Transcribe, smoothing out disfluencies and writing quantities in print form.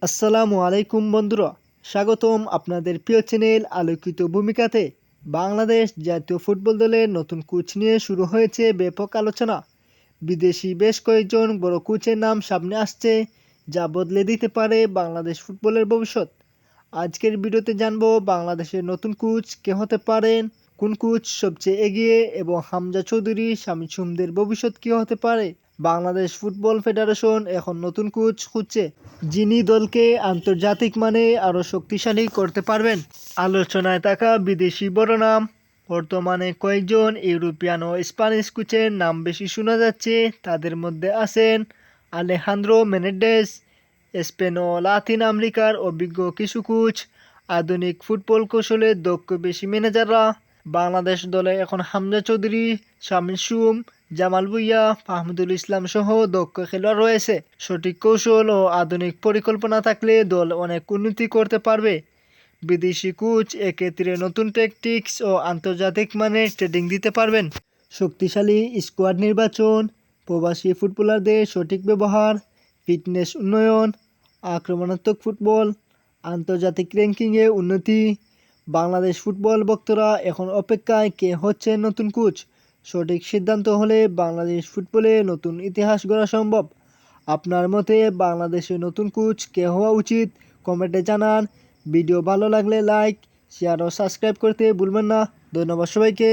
আসসালামু আলাইকুম বন্ধুরা, স্বাগতম আপনাদের প্রিয় চ্যানেল আলোকিত ভূমিকাতে। বাংলাদেশ জাতীয় ফুটবল দলের নতুন কোচ নিয়ে শুরু হয়েছে ব্যাপক আলোচনা। বিদেশি বেশ কয়েকজন বড় কোচের নাম সামনে আসছে, যা বদলে দিতে পারে বাংলাদেশ ফুটবলের ভবিষ্যৎ। আজকের ভিডিওতে জানবো বাংলাদেশের নতুন কোচ কে হতে পারেন, কোন কোচ সবচেয়ে এগিয়ে এবং হামজা চৌধুরী, শামীম সুমদের ভবিষ্যৎ কী হতে পারে। বাংলাদেশ ফুটবল ফেডারেশন এখন নতুন কোচ খুঁজছে, যিনি দলকে আন্তর্জাতিক মানে আরও শক্তিশালী করতে পারবেন। আলোচনায় থাকা বিদেশি বড় নাম, বর্তমানে কয়েকজন ইউরোপিয়ান ও স্প্যানিশ কোচের নাম বেশি শোনা যাচ্ছে। তাদের মধ্যে আছেন আলেহান্দ্রো মেনেন্ডেস, স্পেন ও লাতিন আমেরিকার অভিজ্ঞ কিছু কোচ, আধুনিক ফুটবল কৌশলের দক্ষ বেশি ম্যানেজাররা। বাংলাদেশ দলে এখন হামজা চৌধুরী, শামীম সুম, জামাল ভুঁইয়া, ফাহমিদুল ইসলাম সহ দক্ষ খেলোয়াড় রয়েছে। সঠিক কৌশল ও আধুনিক পরিকল্পনা থাকলে দল অনেক উন্নতি করতে পারবে। বিদেশি কোচ এক্ষেত্রে নতুন ট্যাকটিক্স ও আন্তর্জাতিক মানের ট্রেনিং দিতে পারবেন। শক্তিশালী স্কোয়াড নির্বাচন, প্রবাসী ফুটবলারদের সঠিক ব্যবহার, ফিটনেস উন্নয়ন, আক্রমণাত্মক ফুটবল, আন্তর্জাতিক র্যাঙ্কিংয়ে উন্নতি। বাংলাদেশ ফুটবল ভক্তরা এখন অপেক্ষায় কে হচ্ছে নতুন কোচ। সঠিক সিদ্ধান্ত হলে বাংলাদেশ ফুটবলে নতুন ইতিহাস গড়া সম্ভব। আপনার মতে বাংলাদেশের নতুন কোচ কে হওয়া উচিত? কমেন্টে জানান। ভিডিও ভালো লাগলে লাইক, শেয়ার ও সাবস্ক্রাইব করতে ভুলবেন না। ধন্যবাদ সবাইকে।